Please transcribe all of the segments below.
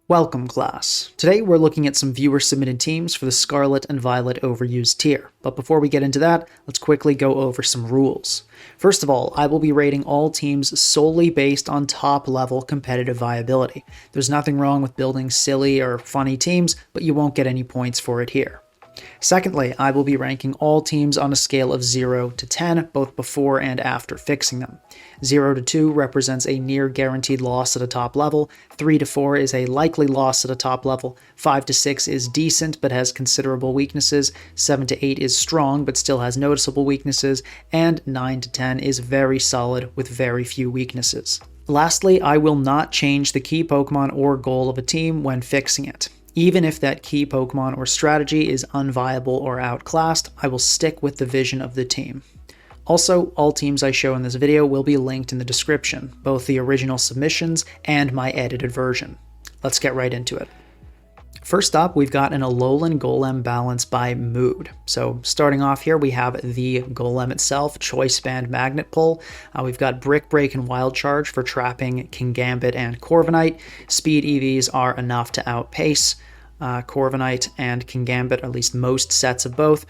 Welcome, class. Today we're looking at some viewer-submitted teams for the Scarlet and Violet Overused tier. But before we get into that, let's quickly go over some rules. First of all, I will be rating all teams solely based on top-level competitive viability. There's nothing wrong with building silly or funny teams, but you won't get any points for it here. Secondly, I will be ranking all teams on a scale of 0 to 10, both before and after fixing them. 0 to 2 represents a near guaranteed loss at a top level, 3 to 4 is a likely loss at a top level, 5 to 6 is decent but has considerable weaknesses, 7 to 8 is strong but still has noticeable weaknesses, and 9 to 10 is very solid with very few weaknesses. Lastly, I will not change the key Pokemon or goal of a team when fixing it. Even if that key Pokemon or strategy is unviable or outclassed, I will stick with the vision of the team. Also, all teams I show in this video will be linked in the description, both the original submissions and my edited version. Let's get right into it. First up, we've got an Alolan Golem balance by mood. So starting off here, we have the Golem itself, Choice Band Magnet Pull. We've got Brick Break and Wild Charge for trapping Kingambit and Corviknight. Speed EVs are enough to outpace Corviknight and Kingambit, at least most sets of both.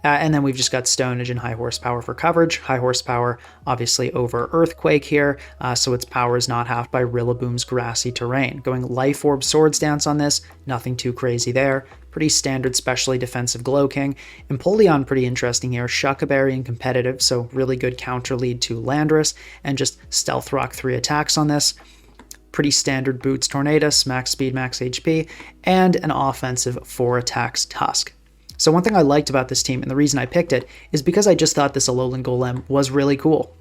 And then we've just got Stonage and High Horsepower for coverage. High Horsepower, obviously, over Earthquake here, so its power is not halved by Rillaboom's grassy terrain. Going Life Orb Swords Dance on this, nothing too crazy there. Pretty standard specially defensive Glowking. Empoleon, pretty interesting here. Shuckleberry and competitive, so really good counter lead to Landorus. And just Stealth Rock 3 attacks on this. Pretty standard Boots Tornadus, max speed, max HP, and an offensive 4 attacks Tusk. So one thing I liked about this team, and the reason I picked it, is because I just thought this Alolan Golem was really cool.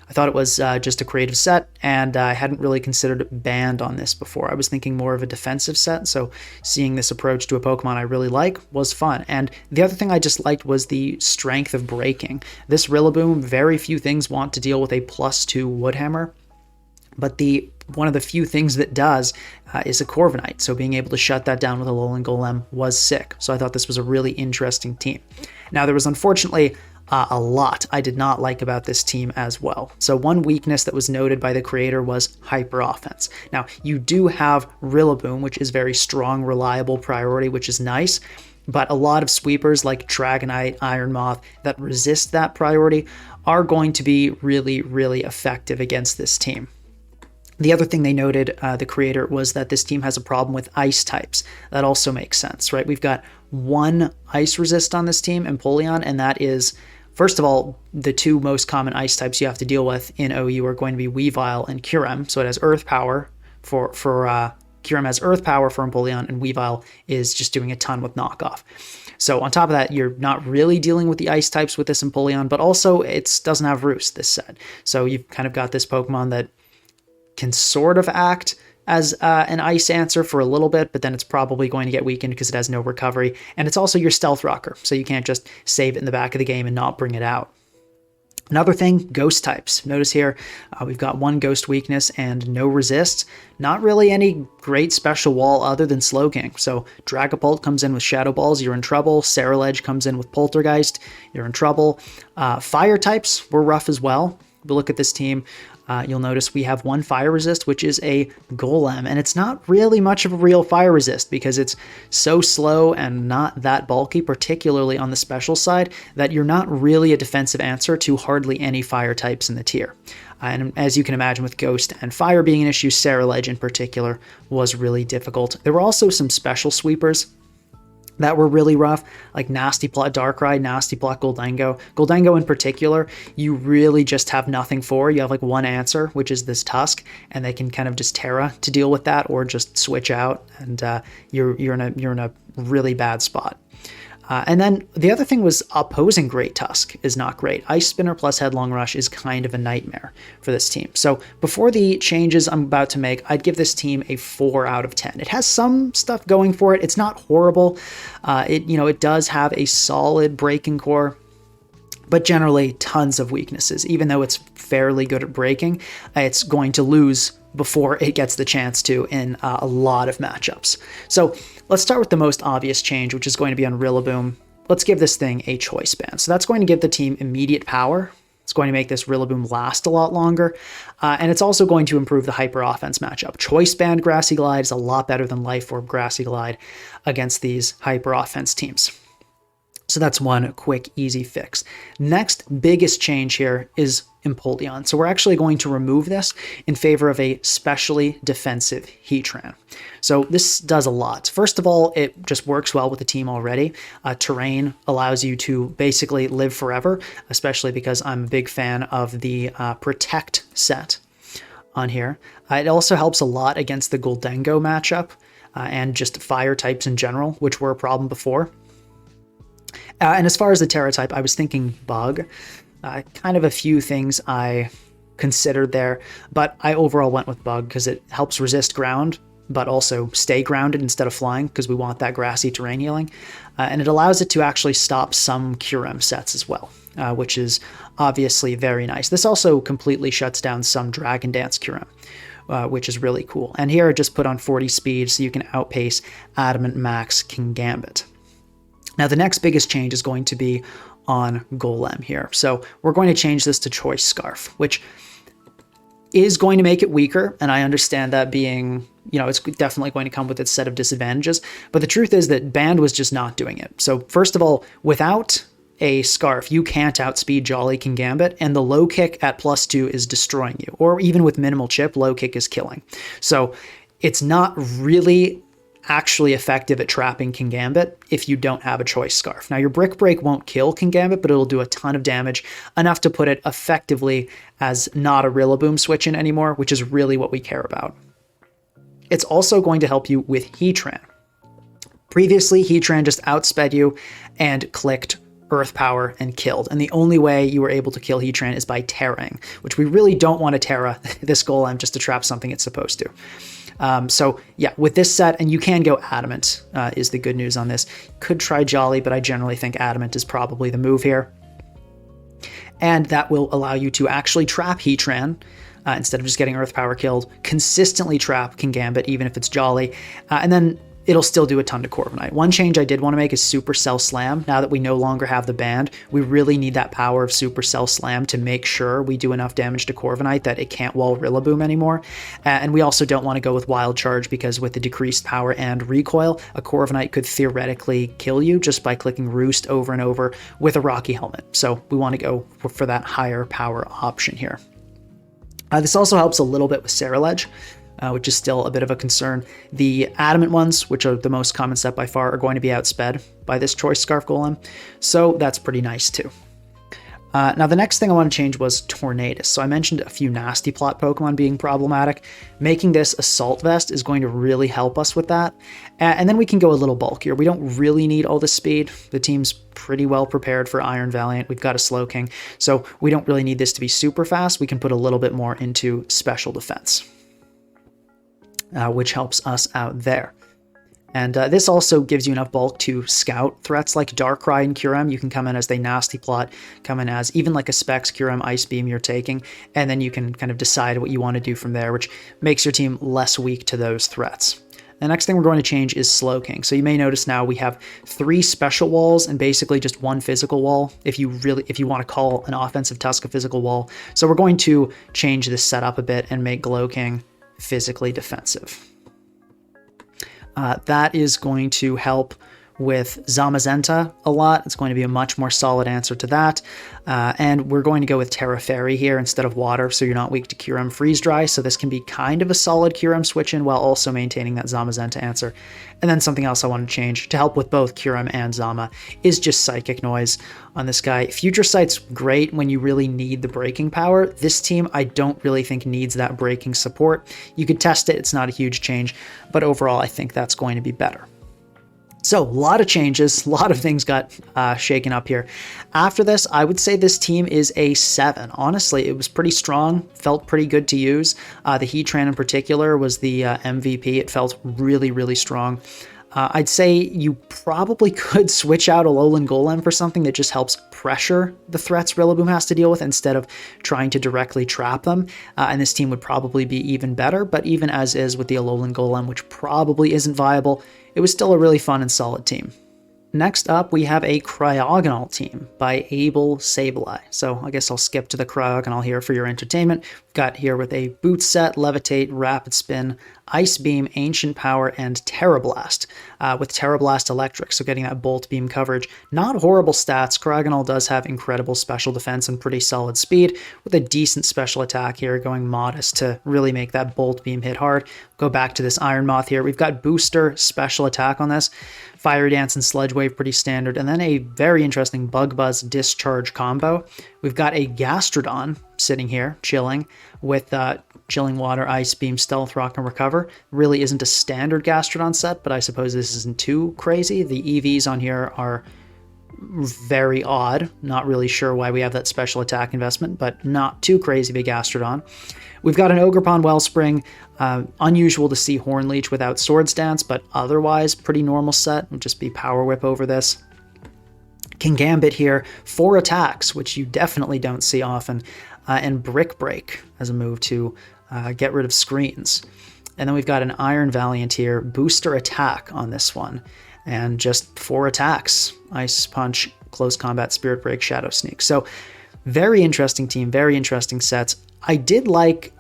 I thought it was just a creative set, and I hadn't really considered banned on this before. I was thinking more of a defensive set, so seeing this approach to a Pokemon I really like was fun. And the other thing I just liked was the strength of breaking. This Rillaboom, very few things want to deal with a +2 Woodhammer, but one of the few things that does is a Corviknight, so being able to shut that down with a Alolan Golem was sick. So I thought this was a really interesting team. Now, there was unfortunately a lot I did not like about this team as well. So one weakness that was noted by the creator was hyper offense. Now, you do have Rillaboom, which is very strong, reliable priority, which is nice, but a lot of sweepers like Dragonite, Iron Moth that resist that priority are going to be really, really effective against this team. The other thing they noted, the creator, was that this team has a problem with ice types. That also makes sense, right? We've got one ice resist on this team, Empoleon, and that is, first of all, the two most common ice types you have to deal with in OU are going to be Weavile and Kyurem. So it has Earth Power for Kyurem has Earth Power for Empoleon, and Weavile is just doing a ton with knockoff. So on top of that, you're not really dealing with the ice types with this Empoleon, but also it doesn't have Roost, this set. So you've kind of got this Pokemon that can sort of act as an ice answer for a little bit, but then it's probably going to get weakened because it has no recovery. And it's also your Stealth Rocker, so you can't just save it in the back of the game and not bring it out. Another thing, ghost types. Notice here, we've got one ghost weakness and no resists. Not really any great special wall other than Slowking. So Dragapult comes in with Shadow Balls, you're in trouble. Ceruledge comes in with Poltergeist, you're in trouble. Fire types were rough as well. But look at this team. You'll notice we have one fire resist, which is a Golem, and it's not really much of a real fire resist because it's so slow and not that bulky, particularly on the special side, that you're not really a defensive answer to hardly any fire types in the tier. And as you can imagine, with Ghost and Fire being an issue, Ceruledge in particular was really difficult. There were also some special sweepers that were really rough, like Nasty Plot Darkrai, Nasty Plot Goldango. Goldango in particular, you really just have nothing for. You have like one answer, which is this Tusk, and they can kind of just Terra to deal with that, or just switch out, and you're in a really bad spot. And then the other thing was opposing Great Tusk is not great. Ice Spinner plus Headlong Rush is kind of a nightmare for this team. So before the changes I'm about to make, I'd give this team a 4 out of 10. It has some stuff going for it. It's not horrible. It does have a solid breaking core, but generally tons of weaknesses. Even though it's fairly good at breaking, it's going to lose before it gets the chance to in a lot of matchups. So let's start with the most obvious change, which is going to be on Rillaboom. Let's give this thing a choice band. So that's going to give the team immediate power, It's going to make this Rillaboom last a lot longer, and it's also going to improve the Hyper Offense matchup. Choice Band Grassy Glide is a lot better than Life Orb Grassy Glide against these Hyper Offense teams. So that's one quick, easy fix. Next biggest change here is Empoleon. So we're actually going to remove this in favor of a specially defensive Heatran. So this does a lot. First of all, it just works well with the team already. Terrain allows you to basically live forever, especially because I'm a big fan of the Protect set on here. It also helps a lot against the Gholdengo matchup and just fire types in general, which were a problem before. And as far as the Terra type, I was thinking Bug. Kind of a few things I considered there, but I overall went with Bug because it helps resist ground, but also stay grounded instead of flying because we want that grassy terrain healing. And it allows it to actually stop some Kyurem sets as well, which is obviously very nice. This also completely shuts down some Dragon Dance Kyurem, which is really cool. And here I just put on 40 speed so you can outpace Adamant Max Kingambit. Now, the next biggest change is going to be on Golem here. So we're going to change this to Choice Scarf, which is going to make it weaker. And I understand that being, it's definitely going to come with its set of disadvantages. But the truth is that Band was just not doing it. So first of all, without a Scarf, you can't outspeed Jolly Kingambit, and the low kick at +2 is destroying you. Or even with minimal chip, low kick is killing. So it's not really actually effective at trapping Kingambit if you don't have a Choice Scarf. Now, your Brick Break won't kill Kingambit, but it'll do a ton of damage, enough to put it effectively as not a Rillaboom switch in anymore, which is really what we care about. It's also going to help you with Heatran. Previously, Heatran just outsped you and clicked Earth Power and killed, and the only way you were able to kill Heatran is by Terraing, which we really don't want to Terra this Golem just to trap something it's supposed to. So yeah, with this set, and you can go Adamant, is the good news on this. Could try Jolly, but I generally think Adamant is probably the move here. And that will allow you to actually trap Heatran, instead of just getting Earth Power killed, consistently trap Kingambit, even if it's Jolly, and then it'll still do a ton to Corviknight. One change I did want to make is Supercell Slam. Now that we no longer have the Band, we really need that power of Supercell Slam to make sure we do enough damage to Corviknight that it can't wall Rillaboom anymore. And we also don't want to go with Wild Charge because with the decreased power and recoil, a Corviknight could theoretically kill you just by clicking Roost over and over with a Rocky Helmet. So we want to go for that higher power option here. This also helps a little bit with Ceruledge, which is still a bit of a concern. The Adamant ones, which are the most common set by far, are going to be outsped by this Choice Scarf Golem, so that's pretty nice too. Now the next thing I want to change was Tornadus. So I mentioned a few Nasty Plot Pokemon being problematic. Making this Assault Vest is going to really help us with that. And then we can go a little bulkier. We don't really need all the speed. The team's pretty well prepared for Iron Valiant. We've got a Slowking, so we don't really need this to be super fast. We can put a little bit more into special defense, which helps us out there. And this also gives you enough bulk to scout threats like Darkrai and Kyurem. You can come in as they Nasty Plot, come in as even like a Specs, Kyurem, Ice Beam you're taking, and then you can kind of decide what you want to do from there, which makes your team less weak to those threats. The next thing we're going to change is Slowking. So you may notice now we have 3 special walls and basically just 1 physical wall if you want to call an offensive Tusk a physical wall. So we're going to change this setup a bit and make Slowking physically defensive. That is going to help with Zamazenta a lot. It's going to be a much more solid answer to that. And we're going to go with Terra Fairy here instead of Water, so you're not weak to Kyurem Freeze Dry. So this can be kind of a solid Kyurem switch in while also maintaining that Zamazenta answer. And then something else I want to change to help with both Kyurem and Zama is just Psychic Noise on this guy. Future Sight's great when you really need the breaking power. This team I don't really think needs that breaking support. You could test it, it's not a huge change, but overall I think that's going to be better. So a lot of changes, a lot of things got shaken up here. After this, I would say this team is a 7. Honestly, it was pretty strong, felt pretty good to use. The Heatran in particular was the MVP. It felt really, really strong. I'd say you probably could switch out Alolan Golem for something that just helps pressure the threats Rillaboom has to deal with instead of trying to directly trap them. And this team would probably be even better, but even as is with the Alolan Golem, which probably isn't viable, it was still a really fun and solid team. Next up, we have a Cryogonal team by Able Sableye. So I guess I'll skip to the Cryogonal here for your entertainment. We've got here with a Boot Set, Levitate, Rapid Spin, Ice Beam, Ancient Power, and Terra Blast, with Terra Blast Electric, so getting that Bolt Beam coverage. Not horrible stats. Cryogonal does have incredible special defense and pretty solid speed, with a decent special attack here, going modest to really make that Bolt Beam hit hard. Go back to this Iron Moth here. We've got Booster special attack on this. Fiery Dance and Sludge Wave pretty standard, and then a very interesting Bug Buzz Discharge combo. We've got a Gastrodon sitting here, chilling, with Chilling Water, Ice Beam, Stealth Rock, and Recover. Really isn't a standard Gastrodon set, but I suppose this isn't too crazy. The EVs on here are very odd. Not really sure why we have that special attack investment, but not too crazy big Gastrodon. We've got an Ogerpon Wellspring. Unusual to see Hornleech without Swords Dance, but otherwise pretty normal set. Would just be Power Whip over this. Kingambit here, 4 attacks, which you definitely don't see often, and Brick Break as a move to get rid of screens. And then we've got an Iron Valiant here, booster attack on this one, and just 4 attacks: Ice Punch, Close Combat, Spirit Break, Shadow Sneak. So very interesting team, very interesting sets. I did like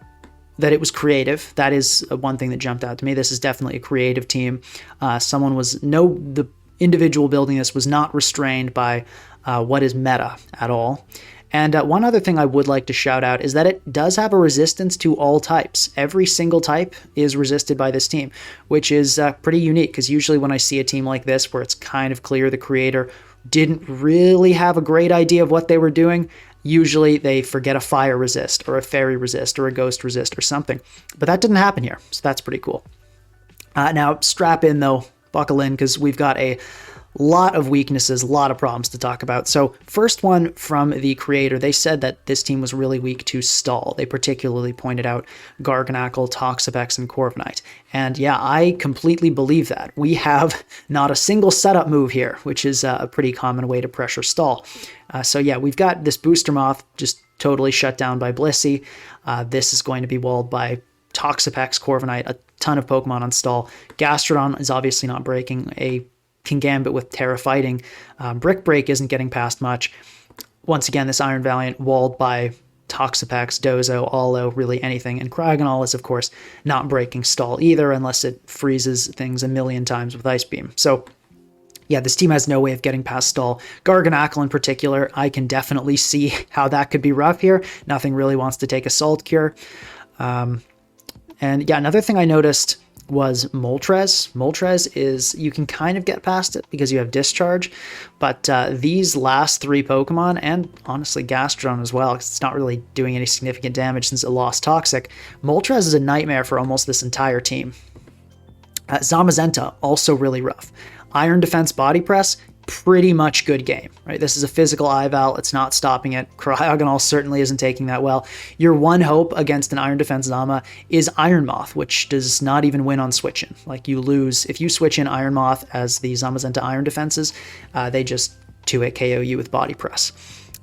that it was creative. That is one thing that jumped out to me. This is definitely a creative team. The individual building this was not restrained by what is meta at all. And one other thing I would like to shout out is that it does have a resistance to all types. Every single type is resisted by this team, which is pretty unique, because usually when I see a team like this where it's kind of clear the creator didn't really have a great idea of what they were doing, usually they forget a fire resist or a fairy resist or a ghost resist or something. But that didn't happen here, so that's pretty cool. Now, strap in though, buckle in, because we've got a lot of weaknesses, a lot of problems to talk about. So first one from the creator, they said that this team was really weak to stall. They particularly pointed out Garganacl, Toxapex, and Corviknight. And yeah, I completely believe that. We have not a single setup move here, which is a pretty common way to pressure stall. So yeah, we've got this Booster Moth just totally shut down by Blissey. This is going to be walled by Toxapex, Corviknight, a ton of Pokemon on stall. Gastrodon is obviously not breaking. A Kingambit with Terra Fighting. Brick Break isn't getting past much. Once again, this Iron Valiant walled by Toxapex, Dozo, Alo, really anything. And Cryogonal is, of course, not breaking stall either, unless it freezes things a million times with Ice Beam. So yeah, this team has no way of getting past stall. Garganacl in particular, I can definitely see how that could be rough here. Nothing really wants to take Assault Cure. And yeah, another thing I noticed was Moltres. Moltres is, you can kind of get past it because you have Discharge, but these last 3 Pokemon, and honestly Gastrodon as well, because it's not really doing any significant damage since it lost Toxic, Moltres is a nightmare for almost this entire team. Zamazenta, also really rough. Iron Defense Body Press, pretty much good game, right? This is a physical Ival. It's not stopping it. Cryogonal certainly isn't taking that well. Your one hope against an Iron Defense Zama is Iron Moth, which does not even win on switch-in. Like, you lose. If you switch in Iron Moth as the Zamazenta Iron defenses, they just 2-hit KO you with Body Press.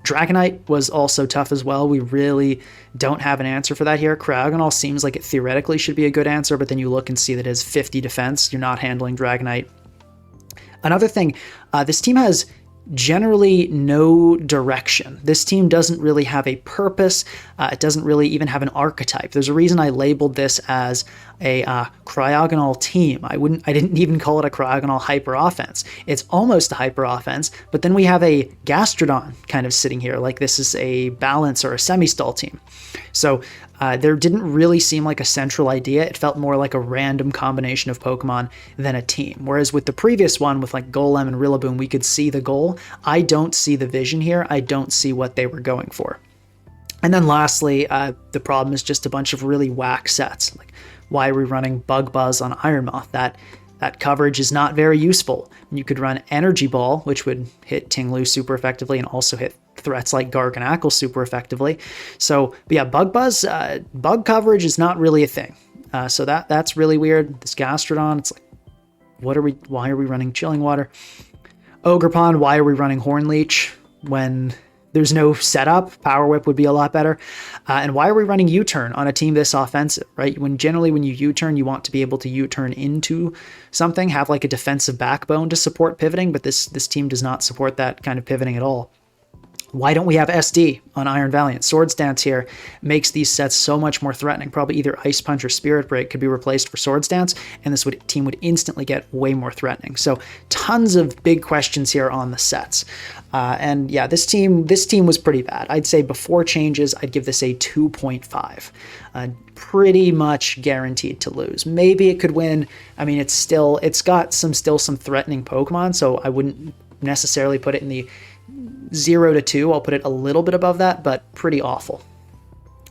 Dragonite was also tough as well. We really don't have an answer for that here. Cryogonal seems like it theoretically should be a good answer, but then you look and see that it has 50 defense. You're not handling Dragonite. Another thing, this team has generally no direction. This team doesn't really have a purpose. It doesn't really even have an archetype. There's a reason I labeled this as a Cryogonal team. I didn't even call it a Cryogonal hyper offense. It's almost a hyper offense, but then we have a Gastrodon kind of sitting here, like this is a balance or a semi-stall team. So there didn't really seem like a central idea. It felt more like a random combination of Pokemon than a team. Whereas with the previous one, with like Golem and Rillaboom, we could see the goal. I don't see the vision here. I don't see what they were going for. And then lastly, the problem is just a bunch of really whack sets. Like, why are we running Bug Buzz on Iron Moth? That coverage is not very useful. You could run Energy Ball, which would hit Tinglu super effectively and also hit threats like Garganacl super effectively. So, but yeah, Bug Buzz, bug coverage is not really a thing. So that's really weird. This Gastrodon, it's like, why are we running Chilling Water? Ogerpon, why are we running Hornleech when There's no setup. Power Whip would be a lot better. And why are we running U-turn on a team this offensive, right? When you U-turn, you want to be able to U-turn into something, have like a defensive backbone to support pivoting, but this team does not support that kind of pivoting at all. Why don't we have SD on Iron Valiant? Swords Dance here makes these sets so much more threatening. Probably either Ice Punch or Spirit Break could be replaced for Swords Dance, and this team would instantly get way more threatening. So tons of big questions here on the sets. And yeah, this team was pretty bad. I'd say before changes, I'd give this a 2.5. Pretty much guaranteed to lose. Maybe it could win. I mean, it's got still some threatening Pokemon, so I wouldn't necessarily put it in the 0 to 2. I'll put it a little bit above that, but pretty awful.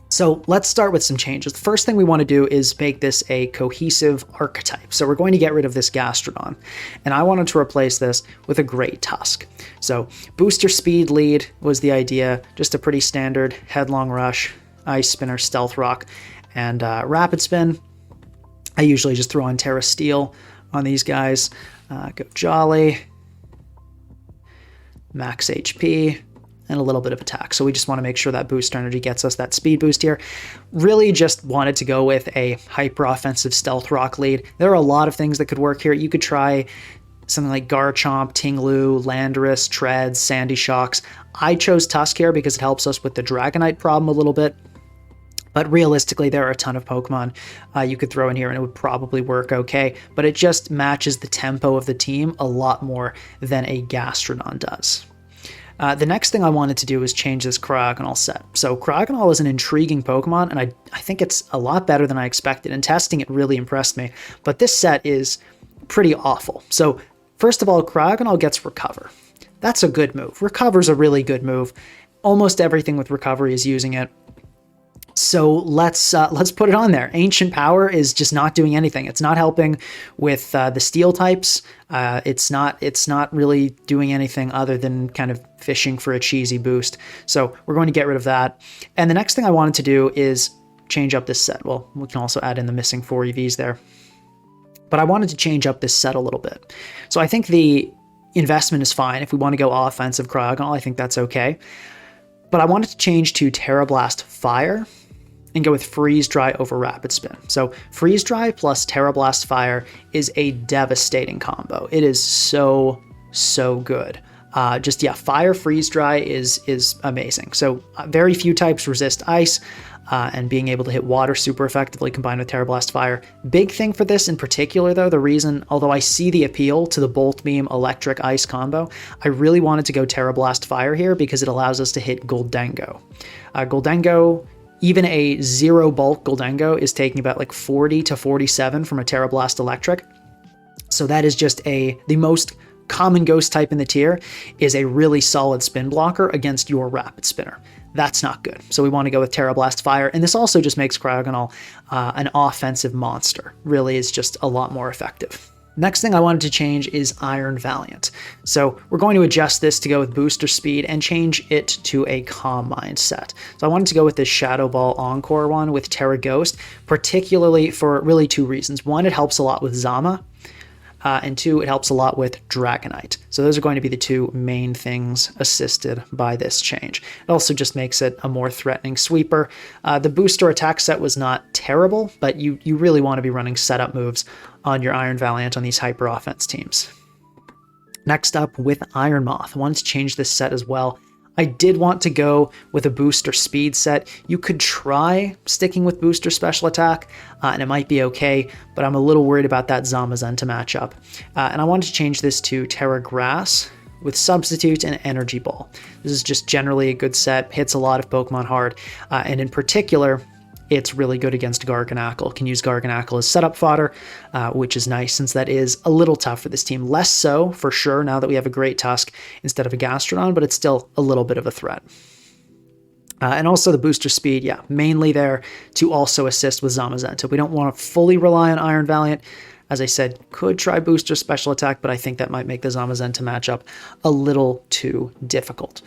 So let's start with some changes. The first thing we want to do is make this a cohesive archetype. So we're going to get rid of this Gastrodon, and I wanted to replace this with a Great Tusk. So booster speed lead was the idea, just a pretty standard Headlong Rush, Ice Spinner, Stealth Rock, and Rapid Spin. I usually just throw on Terra Steel on these guys. Go Jolly, max HP, and a little bit of attack. So we just want to make sure that booster energy gets us that speed boost here. Really just wanted to go with a hyper offensive Stealth Rock lead. There are a lot of things that could work here. You could try something like Garchomp, Tinglu, Landorus, Treads, Sandy Shocks. I chose Tusk here because it helps us with the Dragonite problem a little bit. But realistically, there are a ton of Pokemon you could throw in here and it would probably work okay. But it just matches the tempo of the team a lot more than a Gastrodon does. The next thing I wanted to do was change this Cryogonal set. So Cryogonal is an intriguing Pokemon, and I think it's a lot better than I expected, and testing it really impressed me. But this set is pretty awful. So first of all, Cryogonal gets Recover. That's a good move. Recover's a really good move. Almost everything with Recovery is using it. So let's put it on there. Ancient Power is just not doing anything. It's not helping with the steel types. It's not really doing anything other than kind of fishing for a cheesy boost. So we're going to get rid of that. And the next thing I wanted to do is change up this set. Well, we can also add in the missing 4 EVs there. But I wanted to change up this set a little bit. So I think the investment is fine. If we want to go offensive Cryogonal, I think that's okay. But I wanted to change to Tera Blast Fire and go with Freeze Dry over Rapid Spin. So Freeze Dry plus Tera Blast Fire is a devastating combo. It is so good. Fire Freeze Dry is amazing. So very few types resist ice, and being able to hit water super effectively combined with Tera Blast Fire. Big thing for this in particular, though, the reason, although I see the appeal to the Bolt Beam Electric Ice combo, I really wanted to go Tera Blast Fire here because it allows us to hit Gholdengo. Gholdengo, even a 0 bulk Gholdengo is taking about like 40 to 47 from a Tera Blast Electric. So that is just the most common ghost type in the tier is a really solid spin blocker against your Rapid Spinner. That's not good. So we want to go with Tera Blast Fire. And this also just makes Cryogonal an offensive monster. Really is just a lot more effective. Next thing I wanted to change is Iron Valiant. So we're going to adjust this to go with booster speed and change it to a Calm Mind set. So I wanted to go with this Shadow Ball Encore one with Terra Ghost, particularly for really 2 reasons. One, it helps a lot with Zama. And 2, it helps a lot with Dragonite. So those are going to be the 2 main things assisted by this change. It also just makes it a more threatening sweeper. The booster attack set was not terrible, but you really want to be running setup moves on your Iron Valiant on these hyper offense teams. Next up with Iron Moth. I wanted to change this set as well. I did want to go with a booster speed set. You could try sticking with booster special attack, and it might be okay, but I'm a little worried about that Zamazenta matchup. And I wanted to change this to Terra Grass with Substitute and Energy Ball. This is just generally a good set, hits a lot of Pokemon hard, and in particular, it's really good against Garganacl. Can use Garganacl as setup fodder, which is nice since that is a little tough for this team. Less so, for sure, now that we have a Great Tusk instead of a Gastrodon, but it's still a little bit of a threat. And also the booster speed, yeah, mainly there to also assist with Zamazenta. We don't want to fully rely on Iron Valiant. As I said, could try booster special attack, but I think that might make the Zamazenta matchup a little too difficult.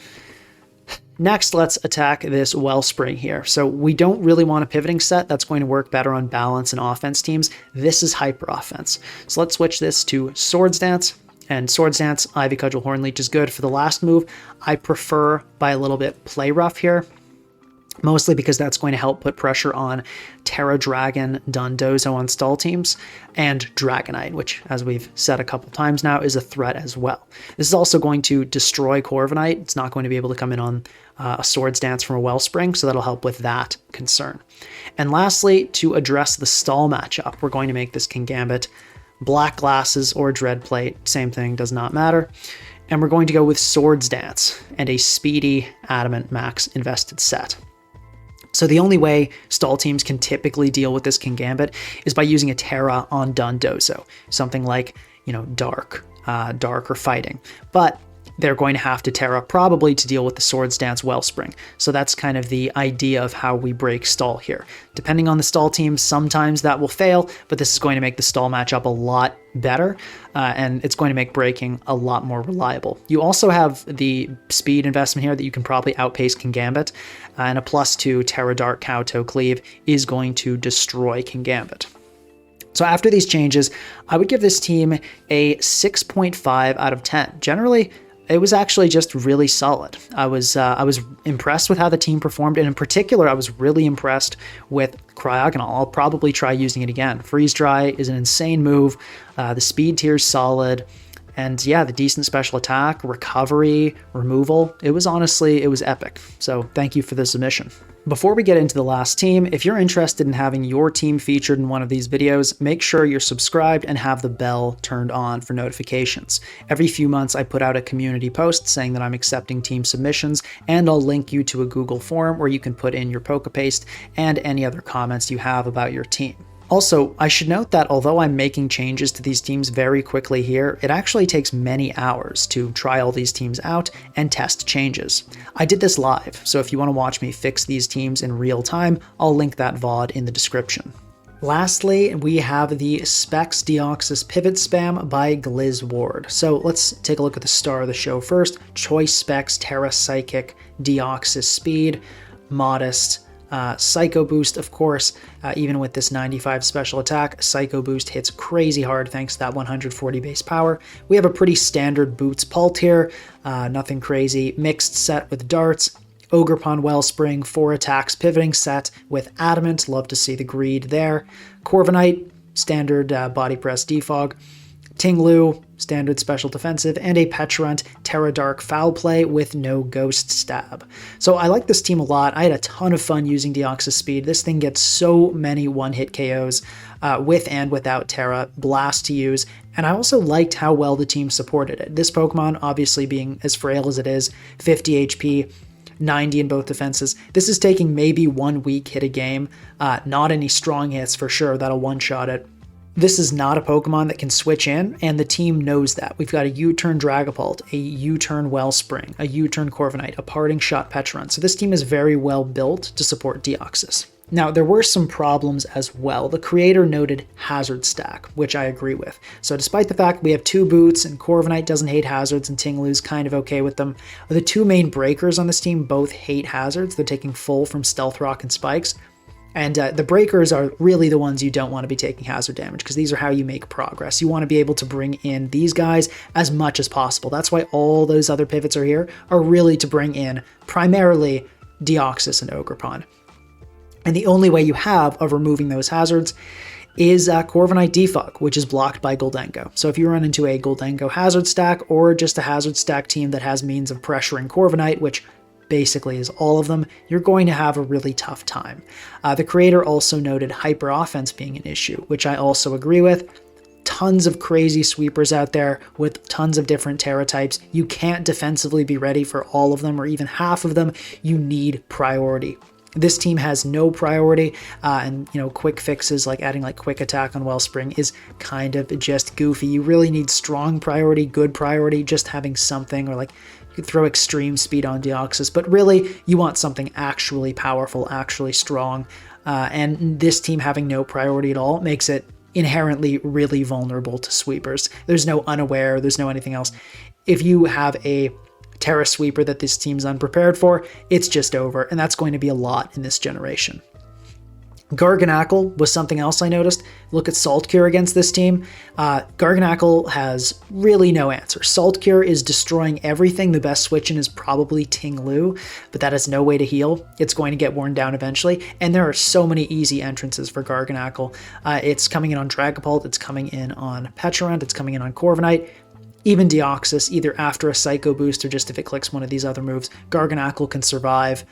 Next, let's attack this Wellspring here. So we don't really want a pivoting set. That's going to work better on balance and offense teams. This is hyper offense. So let's switch this to Swords Dance And Swords Dance, Ivy Cudgel, Hornleech is good. For the last move, I prefer by a little bit Play Rough here, mostly because that's going to help put pressure on Terra Dragon, Dondozo on stall teams, and Dragonite, which, as we've said a couple times now, is a threat as well. This is also going to destroy Corviknight. It's not going to be able to come in on a Swords Dance from a Wellspring, so that'll help with that concern. And lastly, to address the stall matchup, we're going to make this Kingambit Black Glasses or Dread Plate, same thing, does not matter. And we're going to go with Swords Dance and a speedy Adamant Max invested set. So the only way stall teams can typically deal with this Kingambit is by using a Terra on Dondozo, something like, Dark or Fighting. But they're going to have to Terra probably to deal with the Swords Dance Wellspring. So that's kind of the idea of how we break stall here. Depending on the stall team, sometimes that will fail, but this is going to make the stall matchup a lot better, and it's going to make breaking a lot more reliable. You also have the speed investment here that you can probably outpace Kingambit, and a +2 Terra Dark Kowtow Cleave is going to destroy Kingambit. So after these changes, I would give this team a 6.5 out of 10. Generally, it was actually just really solid. I was impressed with how the team performed, and in particular, I was really impressed with Cryogonal. I'll probably try using it again. Freeze Dry is an insane move. The speed tier is solid, and yeah, the decent special attack, recovery, removal. It was epic. So thank you for the submission. Before we get into the last team, if you're interested in having your team featured in one of these videos, make sure you're subscribed and have the bell turned on for notifications. Every few months, I put out a community post saying that I'm accepting team submissions, and I'll link you to a Google form where you can put in your Pokepaste and any other comments you have about your team. Also, I should note that although I'm making changes to these teams very quickly here, it actually takes many hours to try all these teams out and test changes. I did this live, so if you want to watch me fix these teams in real time, I'll link that VOD in the description. Lastly, we have the Specs Deoxys Pivot Spam by Gliz Ward. So let's take a look at the star of the show first. Choice Specs, Terra Psychic, Deoxys Speed, Modest, Psycho Boost, of course, even with this 95 special attack, Psycho Boost hits crazy hard thanks to that 140 base power. We have a pretty standard Boots Pult here, nothing crazy. Mixed set with darts, Ogerpon Wellspring, 4 attacks, pivoting set with Adamant, love to see the greed there. Corviknight, standard body press defog. Tinglu, standard special defensive, and a Pecharunt Terra Dark Foul Play with no Ghost Stab. So I like this team a lot. I had a ton of fun using Deoxys Speed. This thing gets so many one-hit KOs with and without Terra, blast to use, and I also liked how well the team supported it. This Pokemon, obviously being as frail as it is, 50 HP, 90 in both defenses. This is taking maybe 1 weak hit a game, not any strong hits for sure, that'll one-shot it. This is not a Pokemon that can switch in, and the team knows that. We've got a U-turn Dragapult, a U-turn Wellspring, a U-turn Corviknight, a Parting Shot Pecharunt. So this team is very well built to support Deoxys. Now, there were some problems as well. The creator noted Hazard Stack, which I agree with. So despite the fact we have 2 Boots and Corviknight doesn't hate Hazards and Tinglu's kind of okay with them, the 2 main breakers on this team both hate Hazards. They're taking full from Stealth Rock and Spikes. And the breakers are really the ones you don't want to be taking hazard damage, because these are how you make progress. You want to be able to bring in these guys as much as possible. That's why all those other pivots are here, are really to bring in primarily Deoxys and Ogerpon. And the only way you have of removing those hazards is Corviknight Defog, which is blocked by Gholdengo. So if you run into a Gholdengo hazard stack, or just a hazard stack team that has means of pressuring Corviknight, which basically is all of them, you're going to have a really tough time. The creator also noted hyper offense being an issue, which I also agree with. Tons of crazy sweepers out there with tons of different Terra types. You can't defensively be ready for all of them or even half of them. You need priority. This team has no priority, and quick fixes like adding quick attack on Wellspring is kind of just goofy. You really need strong priority, good priority, just having something, or you could throw extreme speed on Deoxys, but really you want something actually powerful, actually strong, and this team having no priority at all makes it inherently really vulnerable to sweepers. There's no unaware, there's no anything else. If you have a Terra sweeper that this team's unprepared for, it's just over, and that's going to be a lot in this generation. Garganackle was something else I noticed. Look at Salt Cure against this team. Garganackle has really no answer. Salt Cure is destroying everything. The best switch in is probably Ting Lu, but that has no way to heal. It's going to get worn down eventually, and there are so many easy entrances for Garganackle. It's coming in on Dragapult, it's coming in on Pecharunt, it's coming in on Corviknight, even Deoxys, either after a Psycho Boost or just if it clicks one of these other moves. Garganackle can survive.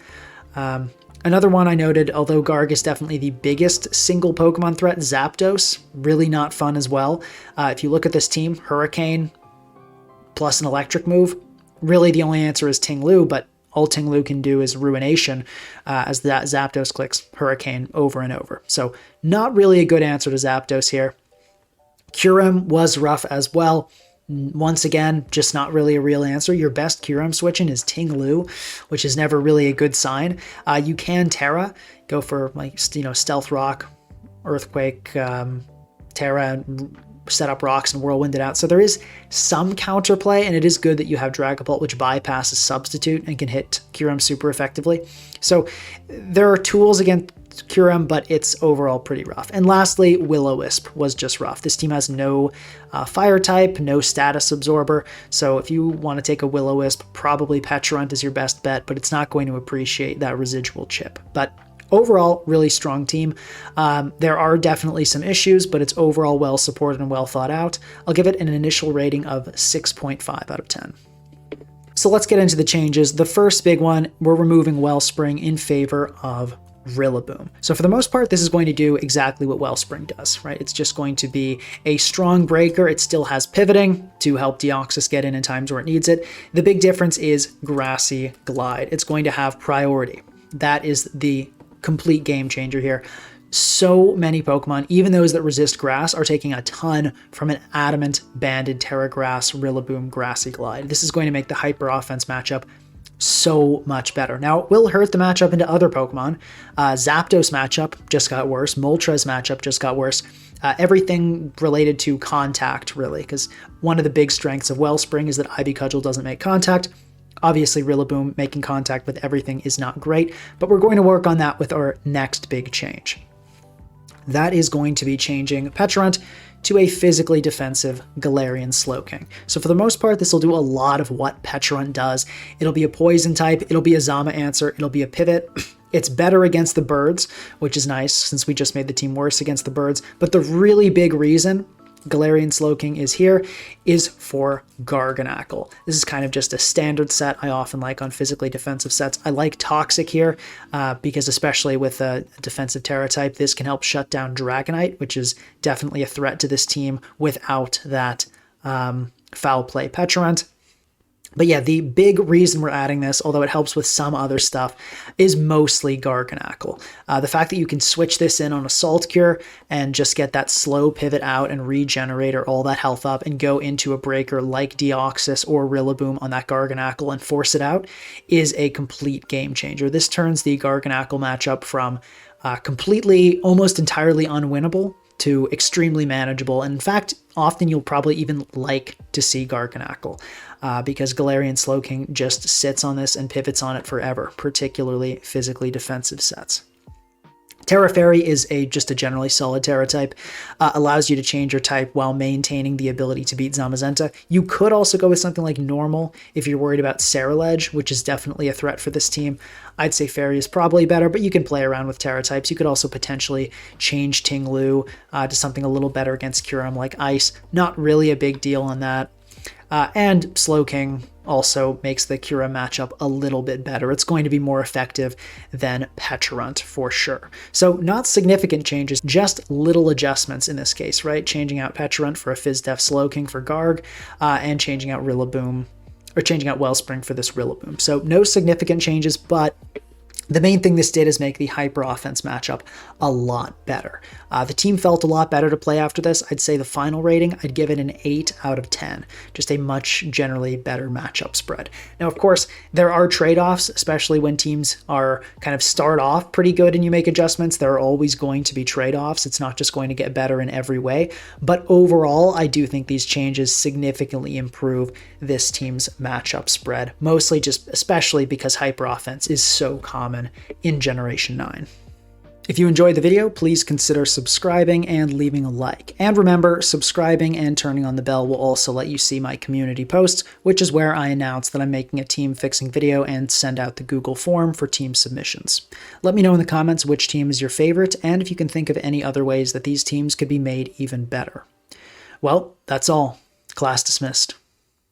Another one I noted, although Garg is definitely the biggest single Pokemon threat, Zapdos, really not fun as well. If you look at this team, Hurricane plus an electric move, really the only answer is Ting Lu, but all Ting Lu can do is Ruination as that Zapdos clicks Hurricane over and over. So not really a good answer to Zapdos here. Kyurem was rough as well. Once again, just not really a real answer. Your best Kyurem switching is Ting Lu, which is never really a good sign. You can Terra, go for Stealth Rock, Earthquake, Terra, and set up rocks and whirlwind it out. So there is some counterplay, and it is good that you have Dragapult, which bypasses Substitute and can hit Kyurem super effectively. So there are tools against Kyurem, but it's overall pretty rough. And lastly, Will-O-Wisp was just rough. This team has no fire type, no status absorber, so if you want to take a Will-O-Wisp, probably Pecharunt is your best bet, but it's not going to appreciate that residual chip. But overall, really strong team. There are definitely some issues, but it's overall well supported and well thought out. I'll give it an initial rating of 6.5 out of 10. So let's get into the changes. The first big one, we're removing Wellspring in favor of Rillaboom. So for the most part, this is going to do exactly what Wellspring does, right? It's just going to be a strong breaker. It still has pivoting to help Deoxys get in times where it needs it. The big difference is Grassy Glide. It's going to have priority. That is the complete game changer here. So many Pokemon, even those that resist grass, are taking a ton from an Adamant, Banded, Terra Grass, Rillaboom, Grassy Glide. This is going to make the Hyper Offense matchup so much better. Now, it will hurt the matchup into other Pokemon. Zapdos matchup just got worse. Moltres matchup just got worse. Everything related to contact, really, because one of the big strengths of Wellspring is that Ivy Cudgel doesn't make contact. Obviously, Rillaboom making contact with everything is not great, but we're going to work on that with our next big change. That is going to be changing Pecharunt to a physically defensive Galarian Slowking. So for the most part, this will do a lot of what Pecharunt does. It'll be a poison type, it'll be a Zama answer, it'll be a pivot. It's better against the birds, which is nice since we just made the team worse against the birds. But the really big reason Galarian Slowking is here is for Garganackle. This is kind of just a standard set I often like on physically defensive sets. I like Toxic here because especially with a defensive Terra type, this can help shut down Dragonite, which is definitely a threat to this team without that foul play Pecharunt. But yeah, the big reason we're adding this, although it helps with some other stuff, is mostly Garganackle. The fact that you can switch this in on a Salt Cure and just get that slow pivot out and regenerate or all that health up and go into a breaker like Deoxys or Rillaboom on that Garganackle and force it out is a complete game changer. This turns the Garganackle matchup from completely, almost entirely unwinnable to extremely manageable. And in fact, often you'll probably even like to see Garganackle because Galarian Slowking just sits on this and pivots on it forever, particularly physically defensive sets. Terra Fairy is just a generally solid Terra type, allows you to change your type while maintaining the ability to beat Zamazenta. You could also go with something like Normal if you're worried about Ceruledge, which is definitely a threat for this team. I'd say Fairy is probably better, but you can play around with Terra types. You could also potentially change Ting Lu to something a little better against Kyurem like Ice. Not really a big deal on that. And Slowking also makes the Kyurem matchup a little bit better. It's going to be more effective than Pecharunt for sure. So not significant changes, just little adjustments in this case, right? Changing out Pecharunt for a Phys-Def Slowking for Garg, and changing out Rillaboom, or changing out Wellspring for this Rillaboom. So no significant changes, but the main thing this did is make the Hyper Offense matchup a lot better. The team felt a lot better to play after this. I'd say the final rating, I'd give it an 8 out of 10. Just a much generally better matchup spread. Now, of course, there are trade-offs, especially when teams are kind of start off pretty good and you make adjustments. There are always going to be trade-offs. It's not just going to get better in every way. But overall, I do think these changes significantly improve this team's matchup spread, mostly just especially because Hyper Offense is so common in Generation 9. If you enjoyed the video, please consider subscribing and leaving a like. And remember, subscribing and turning on the bell will also let you see my community posts, which is where I announce that I'm making a team fixing video and send out the Google form for team submissions. Let me know in the comments which team is your favorite, and if you can think of any other ways that these teams could be made even better. Well, that's all. Class dismissed.